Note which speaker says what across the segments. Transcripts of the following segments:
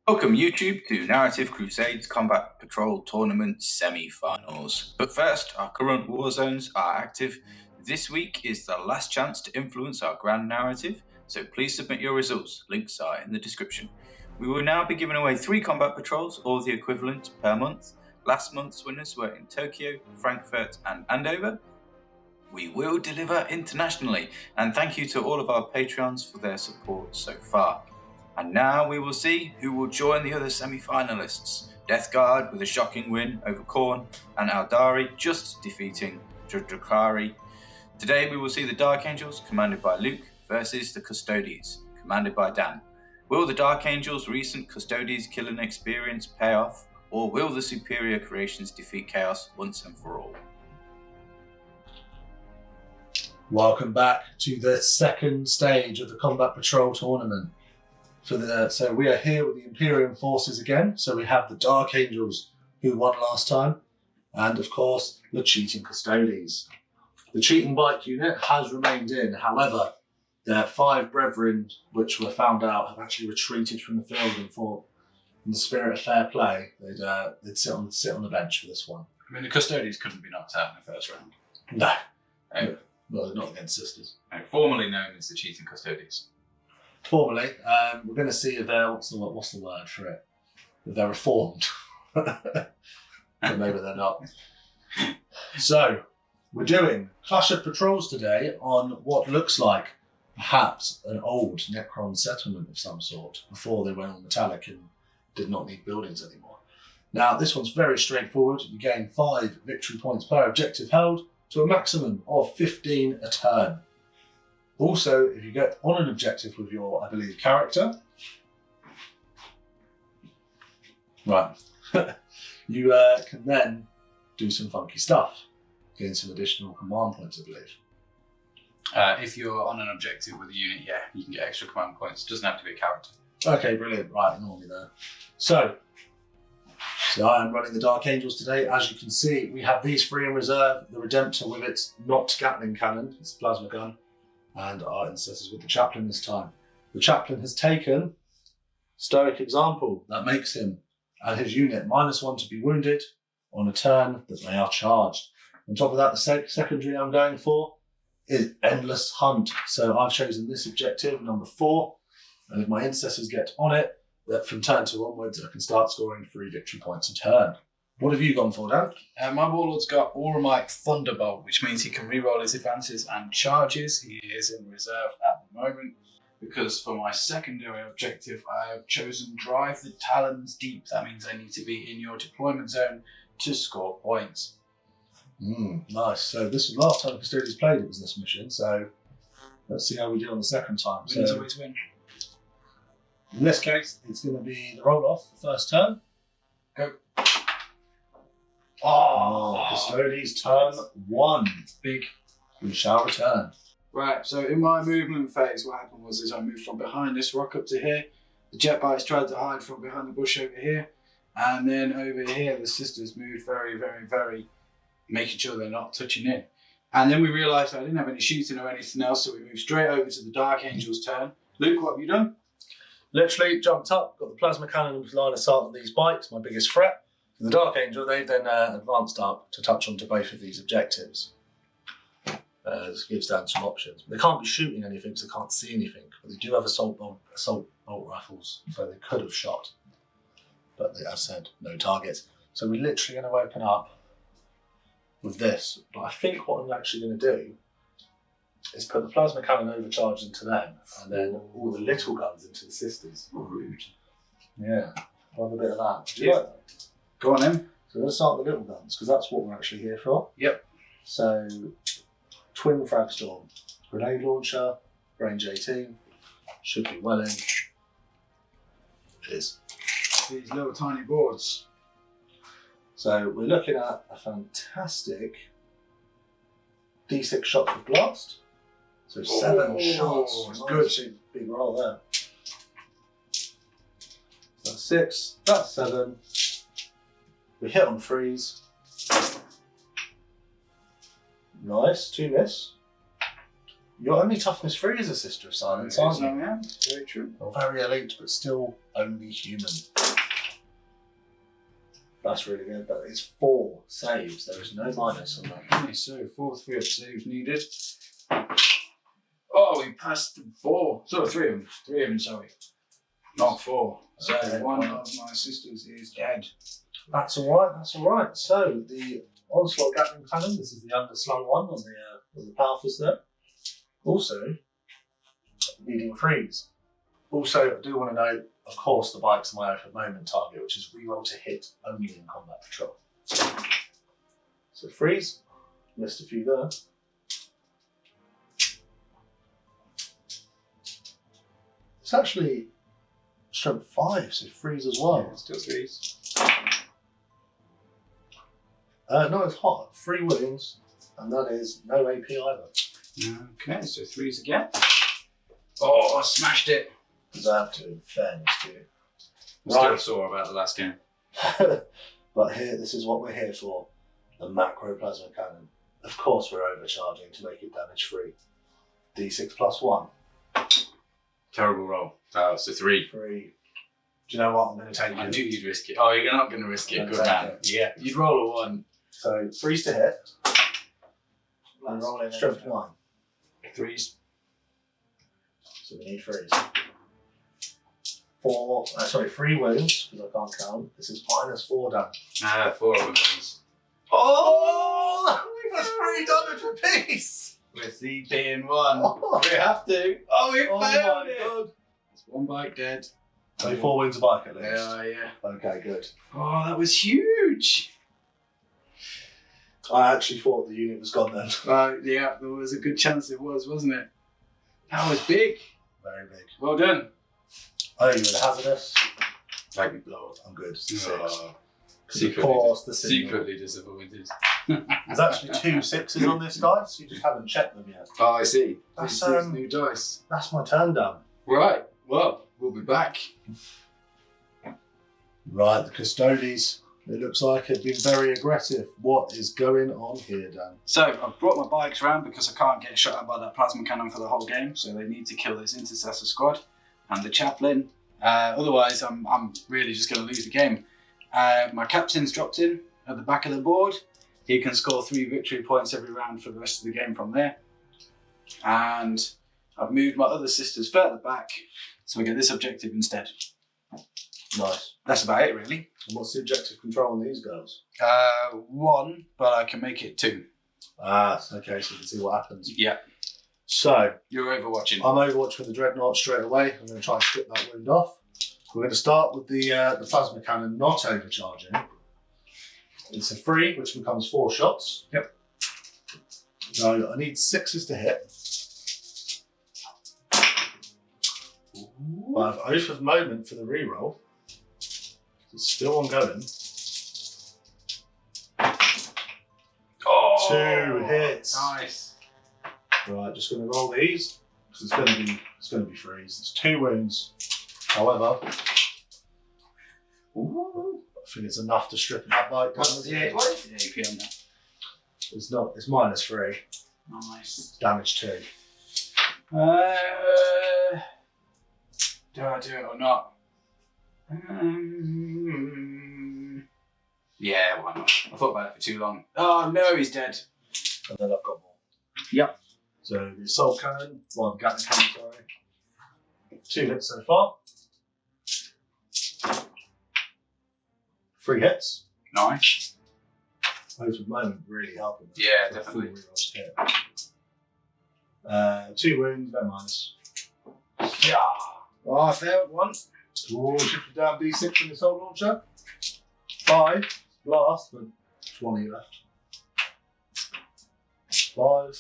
Speaker 1: Welcome YouTube to Narrative Crusades Combat Patrol Tournament Semi-Finals. But first, our current war zones are active. This week is the last chance to influence our grand narrative, so please submit your results. Links are in the description. We will now be giving away 3 combat patrols, or the equivalent, per month. Last month's winners were in Tokyo, Frankfurt and Andover. We will deliver internationally, and thank you to all of our Patreons for their support so far. And now we will see who will join the other semi-finalists. Death Guard with a shocking win over Khorne, and Aldari just defeating Drakari. Today we will see the Dark Angels, commanded by Luke, versus the Custodes, commanded by Dan. Will the Dark Angels' recent Custodes killing experience pay off, or will the superior creations defeat Chaos once and for all?
Speaker 2: Welcome back to the second stage of the Combat Patrol Tournament. So we are here with the Imperium forces again. So we have the Dark Angels, who won last time, and of course the cheating Custodes. The cheating bike unit has remained in. However, their 5 brethren, which were found out, have actually retreated from the field and thought, in the spirit of fair play, they'd sit on the bench for this one.
Speaker 3: I mean, the Custodes couldn't be knocked out in the first round.
Speaker 2: No, well, not against sisters.
Speaker 3: Formerly known as the cheating Custodes.
Speaker 2: Formally, we're going to see if they're, what's the word for it? If they're reformed. But maybe they're not. So, we're doing Clash of Patrols today on what looks like perhaps an old Necron settlement of some sort before they went all metallic and did not need buildings anymore. Now, this one's very straightforward. You gain 5 victory points per objective held to a maximum of 15 a turn. Also, if you get on an objective with your, I believe, character, right, you can then do some funky stuff, gain some additional command points, I believe.
Speaker 3: If you're on an objective with a unit, yeah, you can get extra command points. It doesn't have to be a character.
Speaker 2: Okay, brilliant. Right, ignore me there. So I am running the Dark Angels today. As you can see, we have these 3 in reserve. The Redemptor with its not Gatling cannon, its plasma gun, and our Ancestors with the Chaplain this time. The Chaplain has taken Stoic Example. That makes him and his unit -1 to be wounded on a turn that they are charged. On top of that, the secondary I'm going for is Endless Hunt. So I've chosen this objective, number 4, and if my Ancestors get on it, that from turn 2 onwards, I can start scoring 3 victory points a turn. What have you gone for, Dan?
Speaker 3: My Warlord's got Auramite Thunderbolt, which means he can reroll his advances and charges. He is in reserve at the moment, because for my secondary objective, I have chosen Drive the Talons Deep. That means I need to be in your deployment zone to score points.
Speaker 2: Nice. So this was last time Custodes played, it was this mission, so let's see how we do on the second time.
Speaker 3: Winners always win.
Speaker 2: In this case, it's going to be the roll-off, the first turn.
Speaker 3: Go.
Speaker 2: Custodes turn 1.
Speaker 3: Big.
Speaker 2: We shall return.
Speaker 3: Right, so in my movement phase, what happened was I moved from behind this rock up to here. The jet bikes tried to hide from behind the bush over here. And then over here, the sisters moved very, very, very, making sure they're not touching in. And then we realised I didn't have any shooting or anything else, so we moved straight over to the Dark Angels turn. Luke, what have you done?
Speaker 2: Literally jumped up, got the plasma cannon with line of sight on these bikes, my biggest threat. The Dark Angel, they've then advanced up to touch onto both of these objectives. This gives Dan some options. They can't be shooting anything, so they can't see anything. But they do have assault bolt rifles, so they could have shot. But they, as I said, no targets. So we're literally going to open up with this. But I think what I'm actually going to do is put the plasma cannon overcharged into them, and then all the little guns into the sisters.
Speaker 3: Rude.
Speaker 2: Yeah, I'll have a bit of that. Do
Speaker 3: Yeah.
Speaker 2: you like that?
Speaker 3: Go on then.
Speaker 2: So let's start with the little guns, because that's what we're actually here for.
Speaker 3: Yep.
Speaker 2: So, Twin Frag Storm, Grenade Launcher, range 18, should be well in. It is.
Speaker 3: These little tiny boards.
Speaker 2: So we're looking at a fantastic D6 shots with blast. So 7 shots. It's
Speaker 3: nice.
Speaker 2: good. Big roll there. That's 6. That's 7. We hit on freeze. Nice. 2 miss. You're only toughness 3 as a Sister of Silence, aren't you?
Speaker 3: Yeah, very true.
Speaker 2: You're very elite, but still only human. That's really good. That is 4 saves. There is no minus on that.
Speaker 3: Okay, so 4 3-up saves needed. Oh, we passed 4. So 3 of them. 3 of them, sorry. Not 4. So
Speaker 2: Okay,
Speaker 3: one of my sisters is dead.
Speaker 2: That's alright, that's alright. So, the Onslaught Gatling Cannon, this is the underslung one on the powerfuls there. Also, needing freeze. Also, I do want to note, of course, the bike's my open moment target, which is reroll to hit only in combat patrol. So freeze, missed a few there. It's actually strength 5, so freeze as well.
Speaker 3: Yeah, still 3s.
Speaker 2: No, it's hot. 3 wounds, and that is no AP either.
Speaker 3: Okay, so 3s again. Oh, I smashed it.
Speaker 2: Deserve to, in fairness to you.
Speaker 3: Still sore about the last game.
Speaker 2: But here, this is what we're here for. The macro plasma cannon. Of course we're overcharging to make it damage free. D6 plus 1.
Speaker 3: Terrible roll. Oh, so 3.
Speaker 2: 3. Do you know what? I'm going to take
Speaker 3: I
Speaker 2: it.
Speaker 3: knew you'd risk it. Oh, you're not going to risk it.
Speaker 2: I'm
Speaker 3: Good
Speaker 2: gonna
Speaker 3: man.
Speaker 2: take
Speaker 3: Yeah, you'd roll a 1.
Speaker 2: So freeze to hit. And rolling strength 9.
Speaker 3: 3s.
Speaker 2: So we need freeze. 3 wounds, because I can't count. This is minus 4 damage.
Speaker 3: 4 of them, please.
Speaker 2: Oh! That's 3 damage apiece!
Speaker 3: We're CP in 1.
Speaker 2: Oh,
Speaker 3: We have to. Oh, we
Speaker 2: oh
Speaker 3: failed
Speaker 2: my
Speaker 3: it.
Speaker 2: god.
Speaker 3: It's 1 bike dead.
Speaker 2: So 4 wounds a bike at least.
Speaker 3: Yeah.
Speaker 2: Okay, good.
Speaker 3: Oh, that was huge.
Speaker 2: I actually thought the unit was gone then.
Speaker 3: Yeah, there was a good chance it was, wasn't it? That was big.
Speaker 2: Very big.
Speaker 3: Well done.
Speaker 2: Oh, you were hazardous.
Speaker 3: Like me blow up.
Speaker 2: I'm good. 6.
Speaker 3: Oh,
Speaker 2: Of course, the signal.
Speaker 3: secretly disappointed.
Speaker 2: There's actually 2 6s on this dice. You just haven't checked them yet.
Speaker 3: Oh, I see.
Speaker 2: That's,
Speaker 3: This is new dice.
Speaker 2: That's my turn down.
Speaker 3: Right. Well, we'll be back.
Speaker 2: Right, the Custodes. It looks like it's been very aggressive. What is going on here, Dan?
Speaker 3: So I've brought my bikes around because I can't get shot at by that plasma cannon for the whole game. So they need to kill this intercessor squad and the chaplain. Otherwise, I'm really just going to lose the game. My captain's dropped in at the back of the board. He can score 3 victory points every round for the rest of the game from there. And I've moved my other sisters further back, so we get this objective instead.
Speaker 2: Nice.
Speaker 3: That's about it, really.
Speaker 2: And what's the objective control on these girls?
Speaker 3: 1, but I can make it 2.
Speaker 2: Ah, okay, so you can see what happens.
Speaker 3: Yeah.
Speaker 2: So,
Speaker 3: You're overwatching.
Speaker 2: I'm overwatching with the Dreadnought straight away. I'm going to try and strip that wound off. We're going to start with the plasma cannon not overcharging. It's a 3, which becomes 4 shots.
Speaker 3: Yep.
Speaker 2: So I need 6s to hit. I have Oath of Moment for the reroll. It's still ongoing.
Speaker 3: Oh,
Speaker 2: 2 hits.
Speaker 3: Nice.
Speaker 2: Right, just going to roll these because it's going to be freeze. It's 2 wounds. However, I think it's enough to strip that bike.
Speaker 3: What is the AP on that?
Speaker 2: It's not. It's minus 3.
Speaker 3: Nice.
Speaker 2: Damage 2.
Speaker 3: Do I do it or not? Yeah, why not? I thought about it for too long. Oh no, he's dead.
Speaker 2: And then I've got more.
Speaker 3: Yep.
Speaker 2: So the assault cannon, well, the Gatling cannon, sorry. 2 hits so far. 3 hits.
Speaker 3: Nice.
Speaker 2: Oath of Moment really helping.
Speaker 3: Yeah,
Speaker 2: for a full
Speaker 3: definitely.
Speaker 2: reroll to hit. 2 wounds, no minus.
Speaker 3: Yeah. Oh, I failed 1.
Speaker 2: Ooh, shift down D6 in the assault launcher. 5, blast, but just 1 of you left. 5,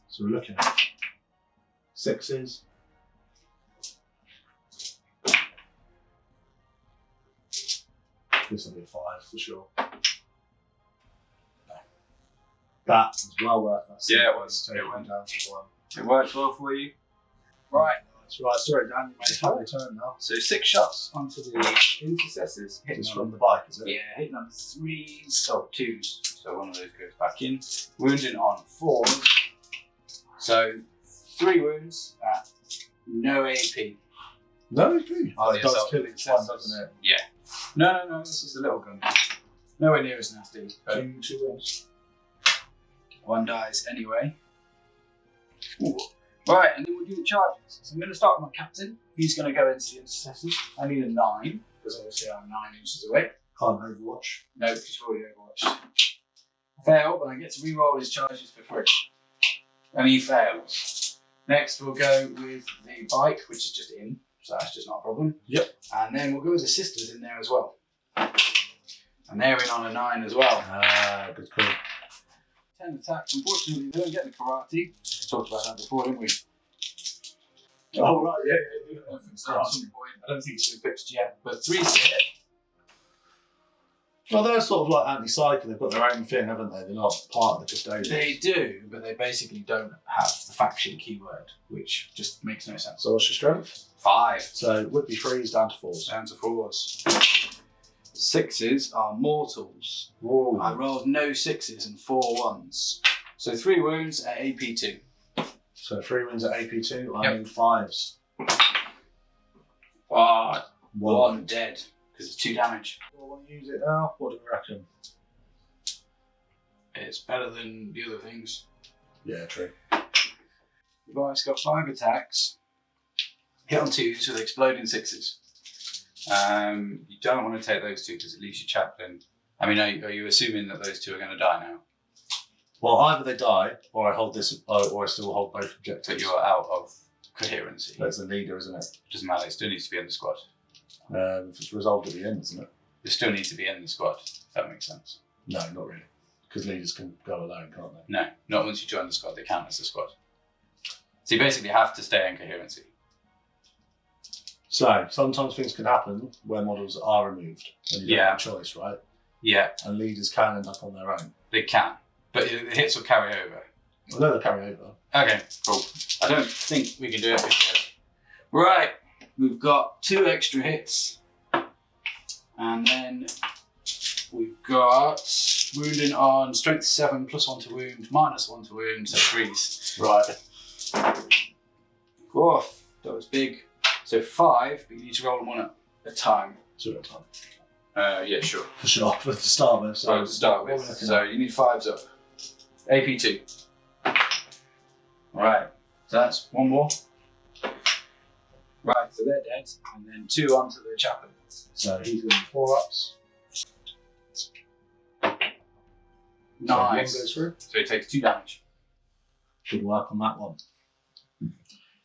Speaker 2: so we're looking at 6s. This will be a 5 for sure. That was well worth that.
Speaker 3: Yeah, it was.
Speaker 2: Taking
Speaker 3: It went.
Speaker 2: down to 1.
Speaker 3: It worked well for you. Right.
Speaker 2: That's right. Sorry, Dan, you made a turn now.
Speaker 3: So 6 shots onto the intercessors.
Speaker 2: It's from the bike, is it?
Speaker 3: Yeah, hitting on 3s, oh 2s. So one of those goes back in. Wounding on 4s. So 3 wounds at no AP.
Speaker 2: No, AP.
Speaker 3: Oh,
Speaker 2: It does kill each one, doesn't it?
Speaker 3: Yeah. No, this is the little gun. Nowhere near as nasty.
Speaker 2: 2 wounds.
Speaker 3: 1 dies anyway. Ooh. Right, and then we'll do the charges. So I'm going to start with my captain. He's going to go into the intercessors. I need a 9, because obviously I'm 9 inches away.
Speaker 2: Can't overwatch.
Speaker 3: No, because you've already overwatched. Fail, but I get to re-roll his charges for free. And he fails. Next we'll go with the bike, which is just in, so that's just not a problem.
Speaker 2: Yep.
Speaker 3: And then we'll go with the sisters in there as well. And they're in on a 9 as well.
Speaker 2: Ah, good call.
Speaker 3: 10 attacks. Unfortunately, they don't get the karate. We talked about that before, didn't we?
Speaker 2: Oh, right, yeah.
Speaker 3: At some point. I don't think it's been fixed yet, but 3 to hit.
Speaker 2: Well, they're sort of like anti-psychic. They've got their own thing, haven't they? They're not part of the custodians.
Speaker 3: They do, but they basically don't have the faction keyword, which just makes no sense.
Speaker 2: So what's your strength?
Speaker 3: 5.
Speaker 2: So it would be 3s down to 4s.
Speaker 3: Down to 4s. 6s are mortals.
Speaker 2: Ooh.
Speaker 3: I rolled no 6s and 4 1s. So 3 wounds at AP2.
Speaker 2: So 3 wounds at AP2, I
Speaker 3: Yep.
Speaker 2: need 5s.
Speaker 3: 1 dead, because it's 2 damage.
Speaker 2: I want to use it now. What do you reckon?
Speaker 3: It's better than the other things.
Speaker 2: Yeah, true.
Speaker 3: The guy's got 5 attacks. Hit on 2s with exploding 6s. You don't want to take those 2 because it leaves your chaplain. I mean, are you assuming that those 2 are going to die now?
Speaker 2: Well, either they die, or I hold this, or I still hold both
Speaker 3: But
Speaker 2: objectives.
Speaker 3: you're out of coherency.
Speaker 2: That's the leader, isn't it?
Speaker 3: Doesn't matter, it still needs to be in the squad.
Speaker 2: If it's resolved at the end, isn't it?
Speaker 3: It still needs to be in the squad, if that makes sense.
Speaker 2: No, not really. Because leaders can go alone, can't they?
Speaker 3: No, not once you join the squad, they count as the squad. So you basically have to stay in coherency.
Speaker 2: So, sometimes things can happen where models are removed, and you don't
Speaker 3: Yeah.
Speaker 2: have a choice, right?
Speaker 3: Yeah,
Speaker 2: And leaders can end up on their own.
Speaker 3: they can. But the hits will carry over.
Speaker 2: I know they carry over.
Speaker 3: Okay, cool. I don't think we can do it. Right, we've got 2 extra hits. And then we've got wounding on strength 7, +1 to wound, -1 to wound, so 3s.
Speaker 2: Right.
Speaker 3: Whoa, that was big. So 5, but you need to roll them 1 at a time.
Speaker 2: 2 at a time.
Speaker 3: Yeah, sure.
Speaker 2: For sure, to start with.
Speaker 3: So to start with, so you need 5s up. AP2. Right, so that's 1 more. Right, so they're dead, and then 2 onto the chaplain.
Speaker 2: So he's going to be 4 ups.
Speaker 3: Nice.
Speaker 2: So 1 goes through.
Speaker 3: So he takes 2 damage.
Speaker 2: Good work on that one.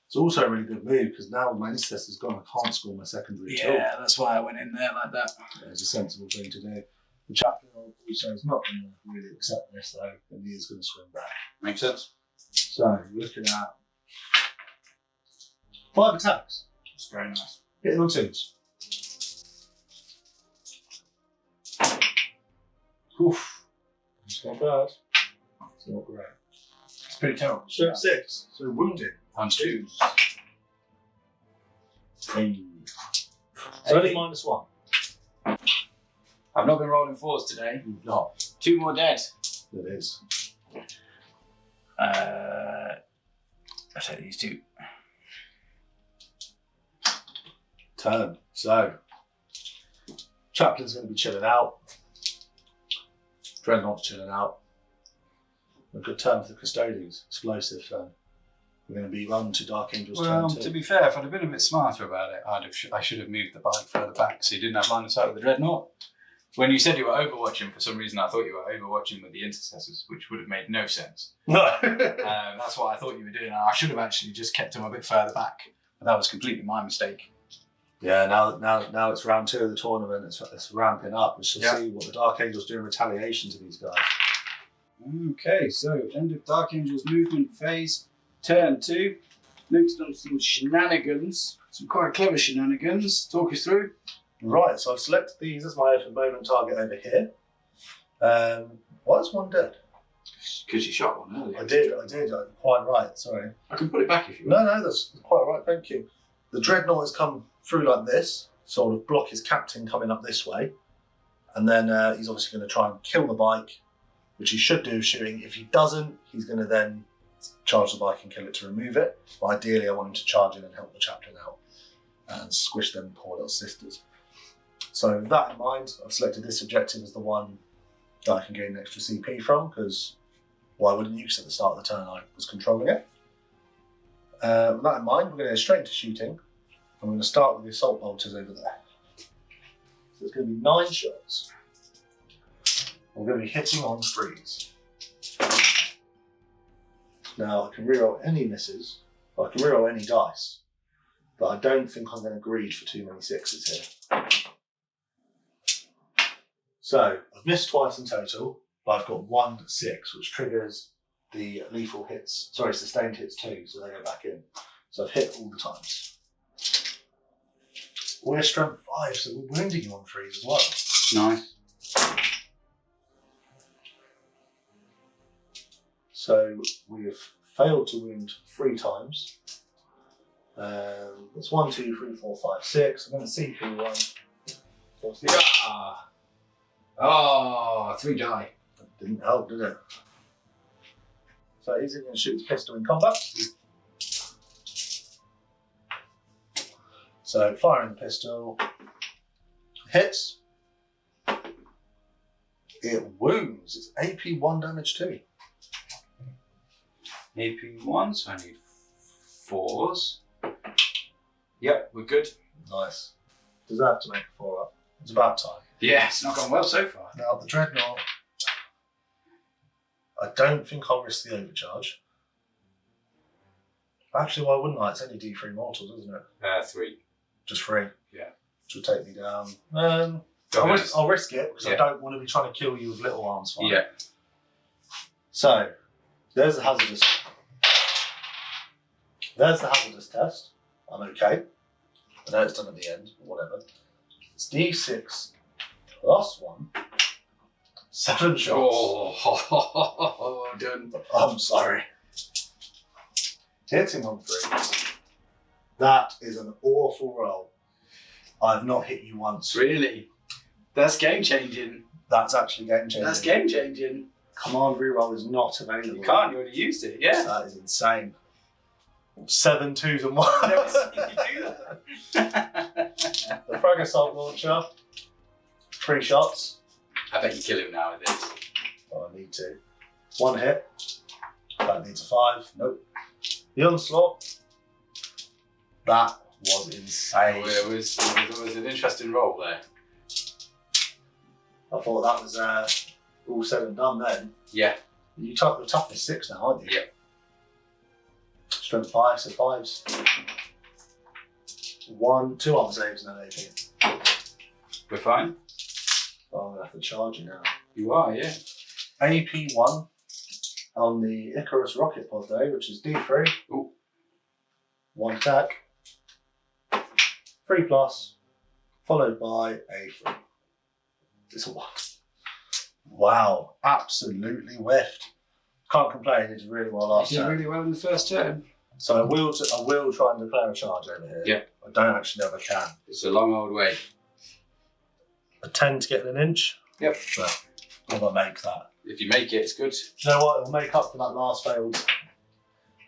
Speaker 2: It's also a really good move because now my intercessor's gone, I can't score my secondary at all.
Speaker 3: Yeah, that's why I went in there like that.
Speaker 2: It's a sensible thing to do. The chaplain also is not going to really accept this though, and he is going to swing back.
Speaker 3: Makes sense.
Speaker 2: So you're looking at 5 attacks,
Speaker 3: That's very nice.
Speaker 2: hitting on 2s.
Speaker 3: Oof.
Speaker 2: It's not bad. It's not great.
Speaker 3: It's pretty terrible.
Speaker 2: So 6, so wounded.
Speaker 3: On 2s.
Speaker 2: Hey. So only -1.
Speaker 3: I've not been rolling 4s today.
Speaker 2: You've not.
Speaker 3: 2 more dead.
Speaker 2: It is.
Speaker 3: I'll take these 2.
Speaker 2: Turn. So chaplain's going to be chilling out. Dreadnought's chilling out. A good turn for the custodians. Explosive turn. We're going to be run to Dark Angels
Speaker 3: Well,
Speaker 2: turn 2.
Speaker 3: to be fair, if I'd have been a bit smarter about it, I should have moved the bike further back so you didn't have line of sight with the Dreadnought. When you said you were overwatching, for some reason I thought you were overwatching with the intercessors, which would have made no sense.
Speaker 2: No.
Speaker 3: That's what I thought you were doing. I should have actually just kept them a bit further back, but that was completely my mistake.
Speaker 2: Yeah, now it's round 2 of the tournament. It's ramping up. We shall see what the Dark Angels do in retaliation to these guys.
Speaker 3: Okay, so end of Dark Angels movement phase, turn 2. Luke's done some shenanigans, some quite clever shenanigans. Talk us through.
Speaker 2: Right, so I've selected these as my open moment target over here. Why is 1 dead?
Speaker 3: Because you shot one earlier.
Speaker 2: I did. Quite right, sorry.
Speaker 3: I can put it back if you want.
Speaker 2: No, that's quite right, thank you. The Dreadnought has come through like this, sort of block his captain coming up this way. And then he's obviously going to try and kill the bike, which he should do shooting. If he doesn't, he's going to then charge the bike and kill it to remove it. But ideally, I want him to charge in and help the chaplain out and squish them poor little sisters. So with that in mind, I've selected this objective as the one that I can gain extra CP from, because why wouldn't you? Because at the start of the turn I was controlling it. With that in mind, we're going to go straight into shooting. I'm going to start with the assault bolters over there. So it's going to be 9 shots. We're going to be hitting on 3s. Now I can reroll any misses, but I can reroll any dice. But I don't think I'm going to greed for too many 6s here. So I've missed twice in total, but I've got 1 6, which triggers the lethal hits, sorry, sustained hits too, so they go back in. So I've hit all the times. We're strength 5, so we're wounding you on 3s as well.
Speaker 1: Nice.
Speaker 2: So we've failed to wound 3 times. That's 1, 2, 3, 4, 5, 6. I'm going to CP 1. 4, 6.
Speaker 1: Yeah. Oh, 3 die.
Speaker 2: That didn't help, did it? So he's going to shoot his pistol in combat. So firing the pistol, hits. It wounds. It's AP 1 damage too.
Speaker 1: AP 1, so I need 4s. Yep, we're good.
Speaker 2: Nice. Deserve to make a 4 up. It's about time.
Speaker 1: Yeah, it's not gone well so far.
Speaker 2: Now the Dreadnought. I don't think I'll risk the overcharge. Actually, why wouldn't I? It's only D3 mortals, isn't it?
Speaker 1: 3.
Speaker 2: Just 3.
Speaker 1: Yeah.
Speaker 2: Which will take me down. I'll risk it because I don't want to be trying to kill you with little arms fire.
Speaker 1: Yeah.
Speaker 2: So, there's the hazardous. There's the hazardous test. I'm okay. I know it's done at the end, but whatever. It's D6 plus 1. 7 shots.
Speaker 1: Oh, done.
Speaker 2: I'm sorry. Hitting on 3. That is an awful roll. I've not hit you once.
Speaker 1: Really? That's game changing.
Speaker 2: That's actually game changing.
Speaker 1: That's game changing.
Speaker 2: Command reroll is not available.
Speaker 1: You can't, you already used it, yeah.
Speaker 2: That is insane. 7 2s and 1.
Speaker 1: Never seen you do that.
Speaker 2: The frag assault launcher. 3 shots.
Speaker 1: I bet you kill him now with this.
Speaker 2: Oh, I need to. 1 hit. That needs a 5. Nope. The onslaught. That was insane.
Speaker 1: It was an interesting roll there.
Speaker 2: I thought that was all said and done then.
Speaker 1: Yeah.
Speaker 2: You took the toughness 6 now, aren't you?
Speaker 1: Yeah.
Speaker 2: Strength 5, so 5s. 2 arm saves and an AP.
Speaker 1: We're fine?
Speaker 2: Oh, I'm going to have to charge you now.
Speaker 1: You are, yeah.
Speaker 2: AP 1 on the Icarus rocket pod though, which is D3.
Speaker 1: Ooh.
Speaker 2: 1 attack. 3 plus, followed by a 3. It's a 1. Wow, absolutely whiffed. Can't complain, he did really well last
Speaker 3: You did
Speaker 2: turn.
Speaker 3: really well in the first turn.
Speaker 2: So I will try and declare a charge over here.
Speaker 1: Yeah.
Speaker 2: I don't actually know if I can.
Speaker 1: It's a long old way.
Speaker 2: A 10 to get in an inch.
Speaker 1: Yep.
Speaker 2: But will I make that?
Speaker 1: If you make it, it's good.
Speaker 2: You know what? It'll make up for that last failed.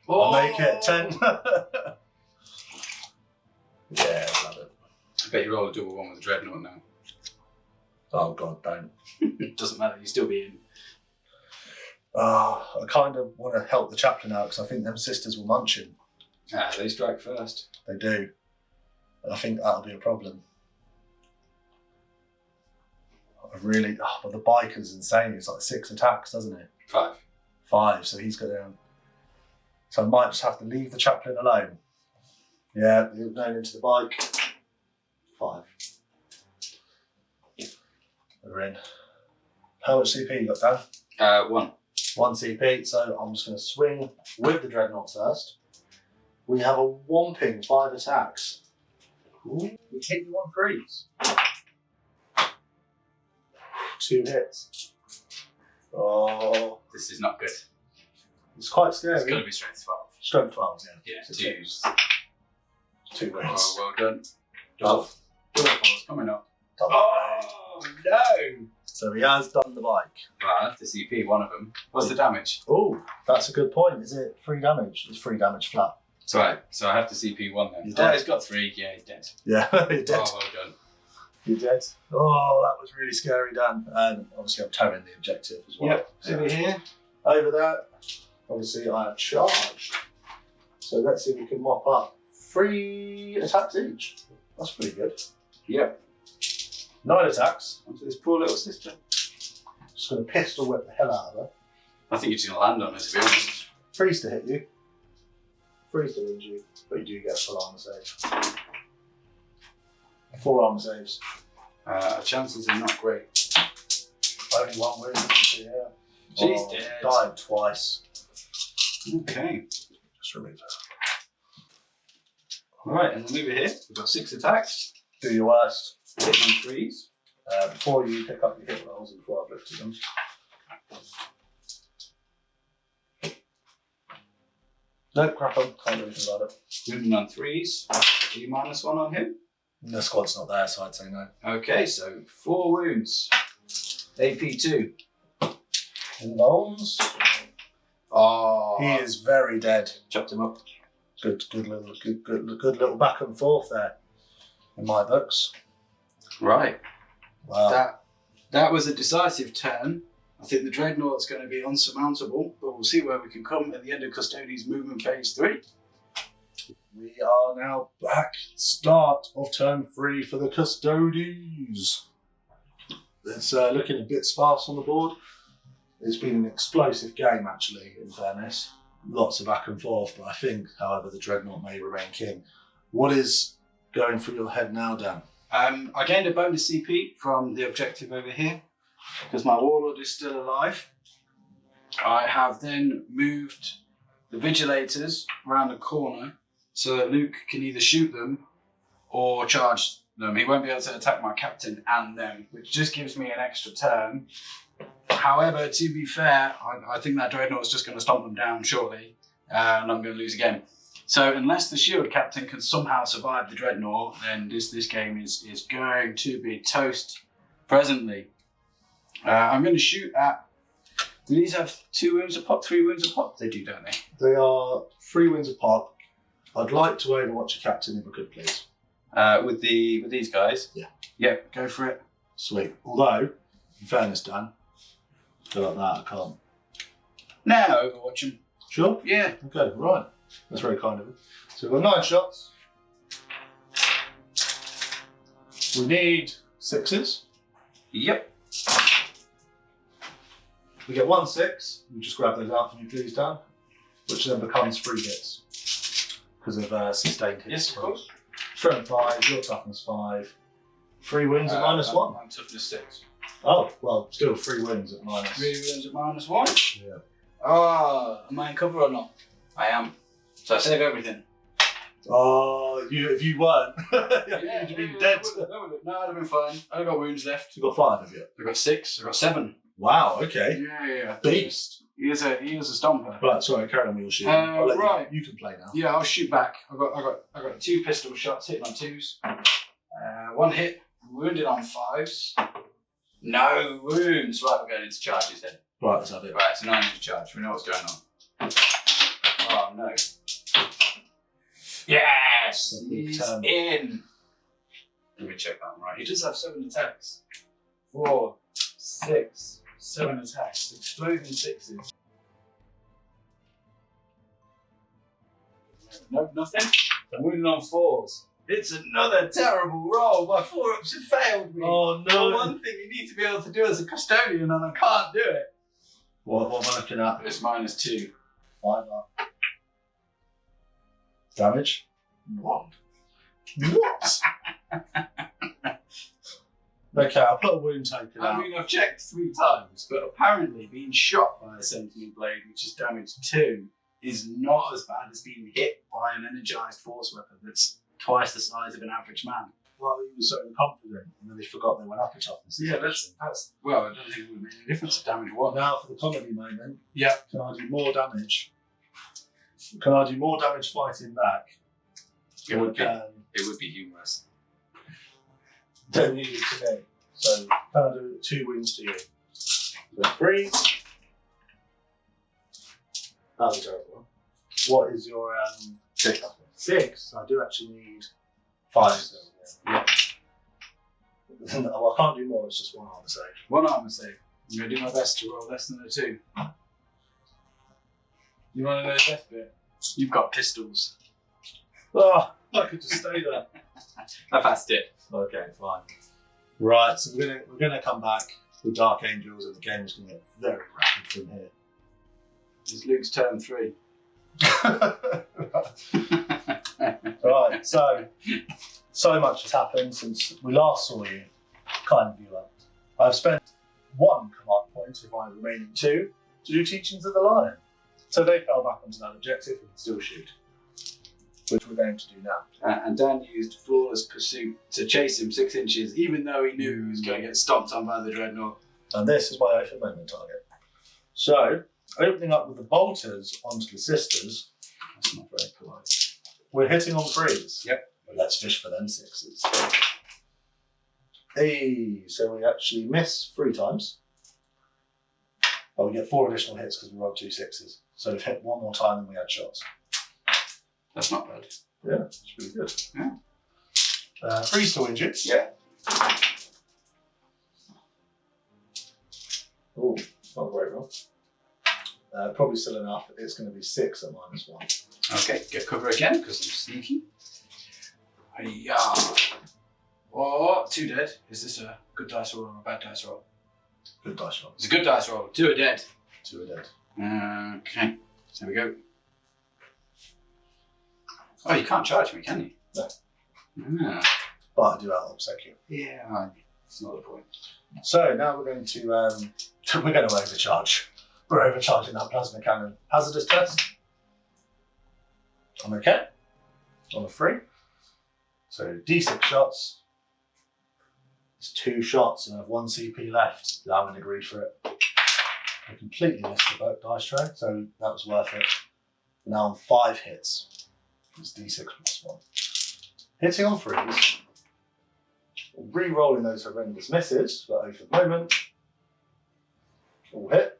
Speaker 1: Oh!
Speaker 2: I'll make it 10. Yeah, love it.
Speaker 1: I bet you roll a double 1 with a dreadnought now.
Speaker 2: Oh god, don't.
Speaker 1: It doesn't matter, you still be in.
Speaker 2: I kind of want to help the chaplain out because I think them sisters will munch him.
Speaker 1: Ah, they strike first.
Speaker 2: They do. And I think that'll be a problem. But the biker's insane. It's like 6 attacks, doesn't it?
Speaker 1: 5.
Speaker 2: 5, so he's got down. So I might just have to leave the chaplain alone. Yeah, he's going into the bike. 5. We're in. How much CP you got, Dan?
Speaker 1: 1.
Speaker 2: 1 CP, so I'm just going to swing with the Dreadnought first. We have a whomping 5 attacks. Ooh, we hit you on 3s. 2 hits. Oh,
Speaker 1: This is not good.
Speaker 2: it's quite scary.
Speaker 1: It's going to be strength 12.
Speaker 2: Strength 12, yeah.
Speaker 1: Yeah,
Speaker 2: So
Speaker 1: 2s.
Speaker 2: 2 wins.
Speaker 1: Oh, well done.
Speaker 2: Double.
Speaker 1: Double 4's coming up.
Speaker 2: Double.
Speaker 1: Oh, no!
Speaker 2: So he has done the bike.
Speaker 1: Well, I have to CP one of them. What's the damage?
Speaker 2: Oh, that's a good point. Is it 3 damage? It's 3 damage flat.
Speaker 1: Right, so I have to CP one then.
Speaker 2: He's
Speaker 1: Oh,
Speaker 2: dead.
Speaker 1: he's got 3. Yeah, he's dead.
Speaker 2: Yeah, you're dead.
Speaker 1: Oh, well done.
Speaker 2: You're dead. Oh, that was really scary, Dan. And obviously, I'm towing the objective as well.
Speaker 3: Yep. Over here.
Speaker 2: Over there, obviously, I have charged. So let's see if we can mop up 3 attacks each. That's pretty good.
Speaker 1: Yep.
Speaker 2: 9 attacks.
Speaker 3: Onto this poor little sister.
Speaker 2: Just going to pistol whip the hell out of her.
Speaker 1: I think you're just going to land on it, to be honest.
Speaker 2: 3's to hit you. 3's to wound you, but you do get full armor save. 4 armor saves.
Speaker 3: Chances are not great.
Speaker 2: Only 1 wound. Yeah.
Speaker 3: She's dead.
Speaker 2: Died twice.
Speaker 1: Okay.
Speaker 2: Just remove her.
Speaker 1: Alright, and then over here, we've got 6 attacks.
Speaker 2: Do your worst.
Speaker 1: Hitting on 3s.
Speaker 2: Before you pick up your hit rolls and before I've looked at them. No, crap on. Can't do anything about it.
Speaker 1: Wounding on 3s. Are you -1 on him?
Speaker 2: The squad's not there, so I'd say no.
Speaker 1: Okay, so 4 wounds. AP2.
Speaker 2: In bones.
Speaker 1: Oh.
Speaker 2: He is very dead.
Speaker 1: Chopped him up.
Speaker 2: Good little back and forth there. In my books.
Speaker 1: Right.
Speaker 2: Wow.
Speaker 3: That was a decisive turn. I think the Dreadnought's going to be unsurmountable, but we'll see where we can come at the end of Custodes movement phase 3.
Speaker 2: We are now back. Start of turn 3 for the Custodes. It's looking a bit sparse on the board. It's been an explosive game, actually, in fairness. Lots of back and forth, but I think, however, the Dreadnought may remain king. What is going through your head now, Dan?
Speaker 3: I gained a bonus CP from the objective over here, because my Warlord is still alive. I have then moved the Vigilators around the corner so that Luke can either shoot them or charge them. He won't be able to attack my captain and them, which just gives me an extra turn. However, to be fair, I think that Dreadnought is just going to stomp them down shortly, and I'm going to lose again. So unless the shield captain can somehow survive the Dreadnought, then this game is going to be toast presently. I'm going to shoot at... Do these have 2 wounds a pop, 3 wounds a pop? They do, don't they?
Speaker 2: They are 3 wins apart. I'd like to overwatch a captain if I could, please.
Speaker 1: With these guys?
Speaker 2: Yeah.
Speaker 3: Yep, go for it.
Speaker 2: Sweet. Although, in fairness, Dan, I feel like that, I can't.
Speaker 3: Now overwatch him.
Speaker 2: Sure?
Speaker 3: Yeah.
Speaker 2: Okay, right. That's very kind of it. So we've got 9 shots. We need 6s.
Speaker 1: Yep.
Speaker 2: We get 1 6. You just grab those out for me, please, Dan. Which then becomes 3 hits. Because of sustained hits.
Speaker 3: Yes, of course.
Speaker 2: Strength 5, your toughness 5. 3 wins at -1.
Speaker 3: I'm toughness 6.
Speaker 2: Oh, well, still 3 wins at minus.
Speaker 3: 3 wins at -1?
Speaker 2: Yeah.
Speaker 3: Ah, am I in cover or not? I am. So I save everything.
Speaker 2: Oh, if you weren't, you'd have been dead.
Speaker 3: No, I'd have been fine. I've got wounds left.
Speaker 2: You've got 5 of you.
Speaker 3: I've got 6. I've got 7.
Speaker 2: Wow, okay.
Speaker 3: Yeah.
Speaker 2: Beast.
Speaker 3: He is a stomper.
Speaker 2: Right, sorry, carry on with your shooting. I'll let
Speaker 3: right.
Speaker 2: You can play now.
Speaker 3: Yeah, I'll shoot back. I got 2 pistol shots hitting on 2s. 1 hit, wounded on 5s. No wounds. Right, we're going into charges then.
Speaker 2: Right, let's have it.
Speaker 3: Right, it's a 9 inch charge. We know what's going on. Oh no. Yes! He's in. Let me check that one. Right, he does have 7 attacks. 4, 6, 7 attacks. Exploding 6s. Nope, nothing. I'm wounded on 4s. It's another terrible roll. My 4-ups have failed me.
Speaker 2: Oh no.
Speaker 3: The one thing you need to be able to do as a custodian, and I can't do it.
Speaker 2: What am I looking at?
Speaker 3: It's -2.
Speaker 2: 5 up. Damage? 1. What? Okay, I'll put a wound token out.
Speaker 3: I mean, I've checked 3 times, but apparently being shot by a Sentinel Blade, which is damage 2, is not as bad as being hit by an energized force weapon that's twice the size of an average man.
Speaker 2: Well, he was so confident, and then he forgot they went up a toughness.
Speaker 3: Yeah, that's well, I don't think it would make any difference to damage 1.
Speaker 2: Now for the comedy moment.
Speaker 3: Yeah.
Speaker 2: Can I do more damage? Can I do more damage fighting back?
Speaker 1: It would be humorous.
Speaker 2: Don't need it to me. So I'll do 2 wins to you. So 3. That was a terrible. What is your
Speaker 3: 6.
Speaker 2: 6? I do actually need 5 still. Yeah. Well, I can't do more, it's just 1 armor save.
Speaker 3: 1 armor save. I'm going to do my best to roll less than a 2. You want to know the best bit? You've got pistols.
Speaker 2: Oh, I could just stay there.
Speaker 3: I passed it.
Speaker 2: Okay, fine. Right, so we're gonna come back with Dark Angels, and the game is going to get very rapid from here.
Speaker 3: It's Luke's turn 3.
Speaker 2: Right, so much has happened since we last saw you, kind viewer. I've spent 1 command point of my remaining 2 to do Teachings of the Lion. So they fell back onto that objective and can still shoot, which we're going to do now.
Speaker 3: And Dan used Flawless Pursuit to chase him 6 inches, even though he knew he was going to get stomped on by the Dreadnought.
Speaker 2: And this is my oath of moment target. So, opening up with the bolters onto the sisters.
Speaker 3: That's not very polite.
Speaker 2: We're hitting on 3s.
Speaker 3: Yep.
Speaker 2: But let's fish for them 6s. Hey, so we actually miss 3 times. But we get 4 additional hits because we rolled 2 6s. So we've hit 1 more time than we had shots.
Speaker 3: That's not bad.
Speaker 2: Yeah, it's pretty good.
Speaker 3: Yeah.
Speaker 2: 3 still injured.
Speaker 3: Yeah.
Speaker 2: Oh, not a great roll. Probably still enough. It's going to be 6 at -1.
Speaker 3: Okay, get cover again because I'm sneaky. Hiya. Oh, 2 dead. Is this a good dice roll or a bad dice roll?
Speaker 2: Good dice roll.
Speaker 3: It's a good dice roll. 2 are dead.
Speaker 2: 2 are dead.
Speaker 3: Okay, there we go. Oh, you can't charge me, can you?
Speaker 2: No.
Speaker 3: Ah.
Speaker 2: But I do out obsec you.
Speaker 3: Yeah, it's not the point.
Speaker 2: So now we're going to overcharge. We're overcharging that plasma cannon. Hazardous test. I'm okay. On a 3. So D6 shots. It's 2 shots and I have 1 CP left. I'm going to agree for it. I completely missed the dice tray, so that was worth it. Now I'm 5 hits. It's D6 +1. Hitting on 3s. Re-rolling those horrendous misses, but over the moment. All hit.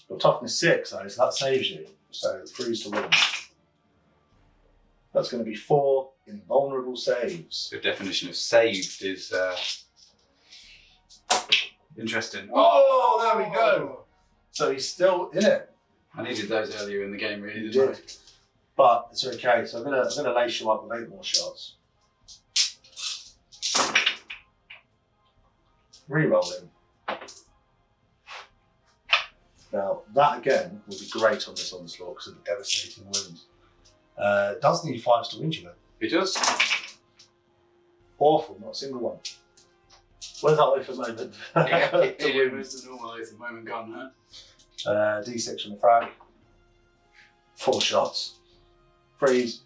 Speaker 2: Got toughness 6 though, so that saves you. So 3s to win. That's going to be 4 invulnerable saves.
Speaker 3: The definition of saved is interesting.
Speaker 2: Oh, there we go. So he's still in it.
Speaker 3: I needed those earlier in the game, really,
Speaker 2: You
Speaker 3: didn't
Speaker 2: did. But it's okay. So I'm gonna lace you up with 8 more shots. Re-roll him. Now that again will be great on this onslaught because of the devastating wound. It does need 5s to injure though.
Speaker 3: It does.
Speaker 2: Awful, not a single one. Where's that oath of moment?
Speaker 3: It was the normal oath of moment gone, huh?
Speaker 2: D6 on the frag. 4 shots. 3s.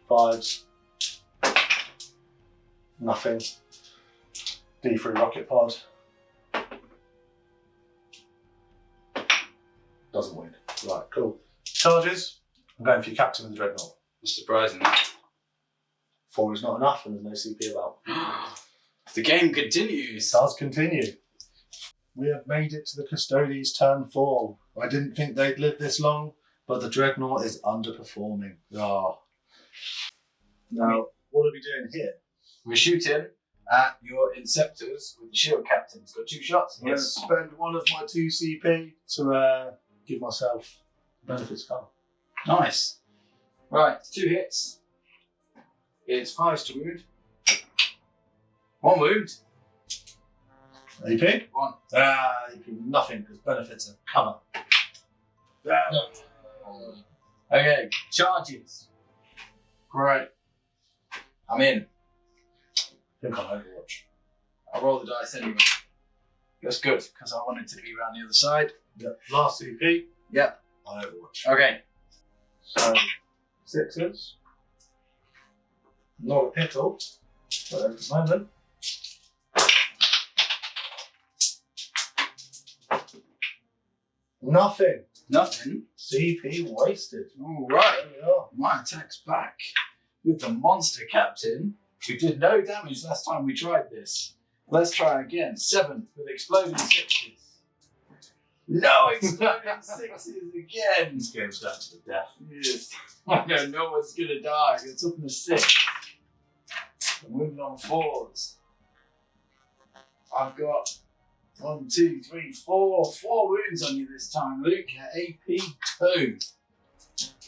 Speaker 2: 5s. Nothing. D3 rocket pod. Doesn't win. Right, cool. Charges. I'm going for your captain with the Dreadnought.
Speaker 3: That's surprising.
Speaker 2: 4 is not enough and there's no CP about.
Speaker 3: The game
Speaker 2: It
Speaker 3: continues.
Speaker 2: does continue. We have made it to the Custodes turn 4. I didn't think they'd live this long, but the Dreadnought is underperforming. Ah. Now, what are we doing here?
Speaker 3: We're shooting at your Inceptors with the shield captain. It's got 2 shots.
Speaker 2: I'm going to spend 1 of my 2 CP to give myself benefits cover.
Speaker 3: Nice. Right, 2 hits. It's 5s to wound. 1 wound.
Speaker 2: AP?
Speaker 3: 1.
Speaker 2: AP nothing because benefits are cover.
Speaker 3: Okay, charges. Great. I'm in.
Speaker 2: I think I'm Overwatch.
Speaker 3: I'll roll the dice anyway. That's good, because I wanted to be around the other side.
Speaker 2: Yep. Last CP.
Speaker 3: Yep.
Speaker 2: I'm Overwatch.
Speaker 3: Okay.
Speaker 2: So, 6s. Not a pickle, but at the moment. Nothing.
Speaker 3: Nothing.
Speaker 2: CP wasted.
Speaker 3: All right.
Speaker 2: There we are.
Speaker 3: My attack's back with the monster captain. We did no damage last time we tried this. Let's try again. 7th with exploding 6s. No exploding 6s again.
Speaker 2: This game's going to the death.
Speaker 3: Yes. I know no one's going to die. It's up in a 6. I'm moving on 4s. I've got 1, 2, 3, 4 wounds on you this time, Luke, at AP 2.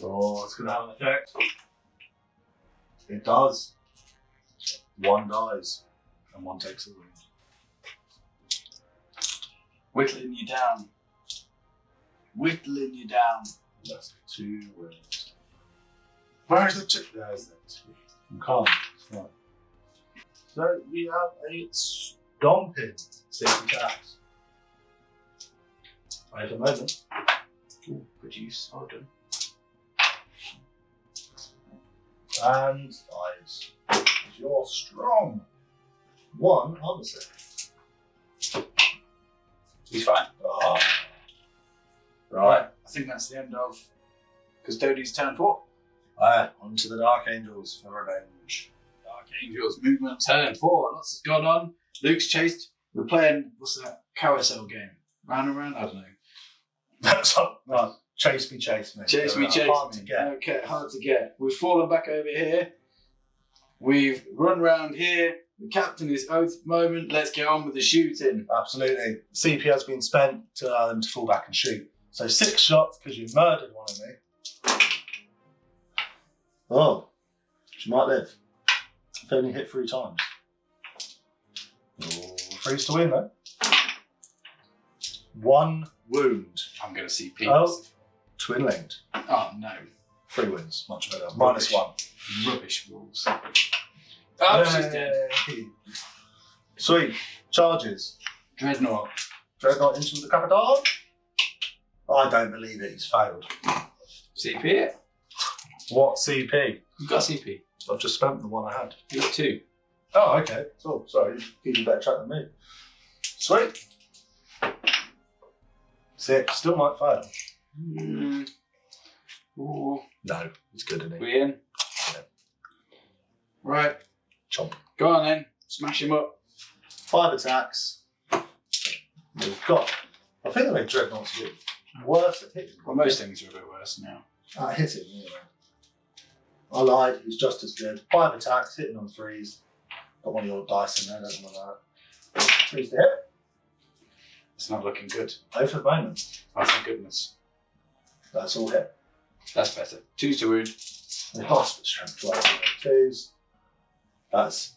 Speaker 2: Oh, it's going to have an effect. It does. 1 dies, and 1 takes a wound.
Speaker 3: Whittling you down. Whittling you down.
Speaker 2: That's 2 wounds. Where's the 2? There's the 2. You can't. It's fine. So we have a stomping 6 attacks. Wait a moment.
Speaker 3: Ooh, produce. Well done.
Speaker 2: And 5s. You're strong. 1 on the 6.
Speaker 3: He's fine.
Speaker 2: Oh.
Speaker 3: Right. I think that's the end of Custodes turn 4.
Speaker 2: On to the Dark Angels for revenge.
Speaker 3: Dark Angels movement turn 4. Lots has gone on. Luke's chased. We're playing, what's that? Carousel game. Round and round? I don't know.
Speaker 2: That's well, chase me, chase me.
Speaker 3: Chase me, chase
Speaker 2: hard
Speaker 3: me.
Speaker 2: to get.
Speaker 3: Okay, hard to get. We've fallen back over here. We've run round here. The captain is out at the moment. Let's get on with the shooting.
Speaker 2: Absolutely. CP has been spent to allow them to fall back and shoot. So 6 shots because you murdered one of me. Oh, she might live. I've only hit 3 times. Oh, 3's to win though. 1 wound.
Speaker 3: I'm going to CP.
Speaker 2: Oh, twin linked.
Speaker 3: Oh, no.
Speaker 2: 3 wins. Much better.
Speaker 3: Rubbish.
Speaker 2: -1.
Speaker 3: Rubbish rules. Oh, she's dead.
Speaker 2: Sweet. Charges.
Speaker 3: Dreadnought.
Speaker 2: Dreadnought into the capital. I don't believe it. He's failed.
Speaker 3: CP it.
Speaker 2: What CP?
Speaker 3: You've got CP.
Speaker 2: I've just spent the one I had.
Speaker 3: You've got 2.
Speaker 2: Oh, okay. Oh, sorry. You're keeping better track than me. Sweet. 6. Still might fail.
Speaker 3: Ooh.
Speaker 2: No, he's good, isn't he?
Speaker 3: We in?
Speaker 2: Yeah.
Speaker 3: Right.
Speaker 2: Chomp.
Speaker 3: Go on then. Smash him up.
Speaker 2: 5 attacks. We've got. I think they made Dreadnoughts a bit worse at hitting.
Speaker 3: Well, most things are a bit worse now.
Speaker 2: At hitting, anyway. I lied. He's just as good. 5 attacks, hitting on 3s. Got one of your dice in there. Don't want that. 3's to hit.
Speaker 3: It's not looking good.
Speaker 2: No for the moment.
Speaker 3: Oh, thank goodness.
Speaker 2: That's all hit.
Speaker 3: That's better. 2's to wound.
Speaker 2: The hospital strength 2s. That's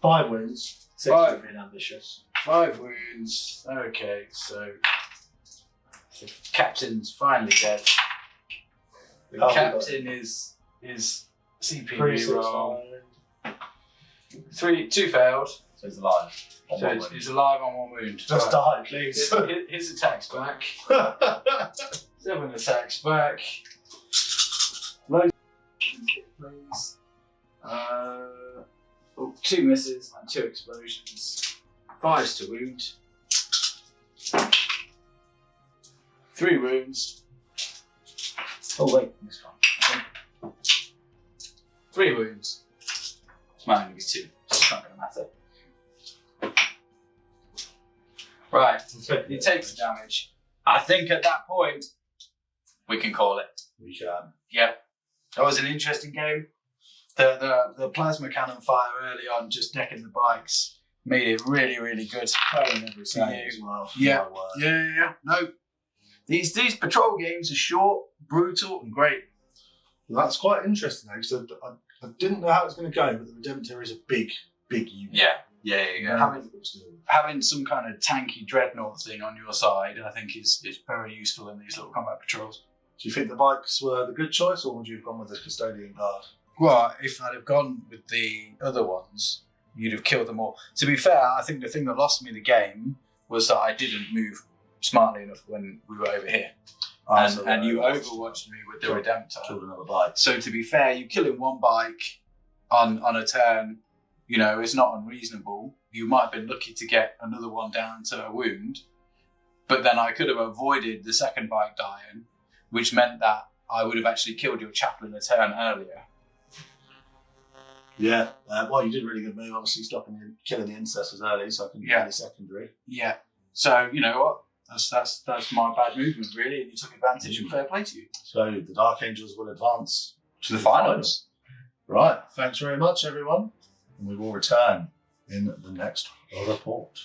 Speaker 2: 5 wounds. 6 for being ambitious.
Speaker 3: 5 wounds. Okay, so the captain's finally dead. The captain is CP
Speaker 2: 3, 6,
Speaker 3: reroll.
Speaker 2: 9.
Speaker 3: 2 failed.
Speaker 2: So he's alive.
Speaker 3: So he's alive on 1 wound.
Speaker 2: Just die, please.
Speaker 3: His attack's back. 7 attacks back. Low please. 2 misses and 2 explosions. 5's to wound. 3 wounds.
Speaker 2: Oh wait, this one.
Speaker 3: 3 wounds. Might only be 2, so it's not going to matter. Right, he takes damage. I think at that point, we can call it.
Speaker 2: We can.
Speaker 3: Yeah, that was an interesting game. The plasma cannon fire early on, just decking the bikes, made it really, really good.
Speaker 2: As well.
Speaker 3: Yeah. No, these patrol games are short, brutal, and great.
Speaker 2: Well, that's quite interesting, because I didn't know how it was going to go, but the Redemptor is a big unit.
Speaker 3: Yeah. Having some kind of tanky dreadnought thing on your side, I think, is very useful in these little combat patrols.
Speaker 2: Do you think the bikes were the good choice, or would you have gone with the Custodian Guard?
Speaker 3: Well, if I'd have gone with the other ones, you'd have killed them all. To be fair, I think the thing that lost me the game was that I didn't move smartly enough when we were over here. And you overwatched me with the Redemptor.
Speaker 2: Killed another bike.
Speaker 3: So to be fair, you killing 1 bike on a turn, is not unreasonable. You might have been lucky to get another one down to a wound, but then I could have avoided the 2nd bike dying, which meant that I would have actually killed your chaplain a turn earlier.
Speaker 2: Yeah. Well, you did a really good move, obviously killing the intercessors early, so I can get any secondary.
Speaker 3: Yeah. So you know what? That's my bad movement really, and you took advantage and fair play to you.
Speaker 2: So the Dark Angels will advance
Speaker 3: To the finals.
Speaker 2: Right. Thanks very much, everyone, and we will return in the next report.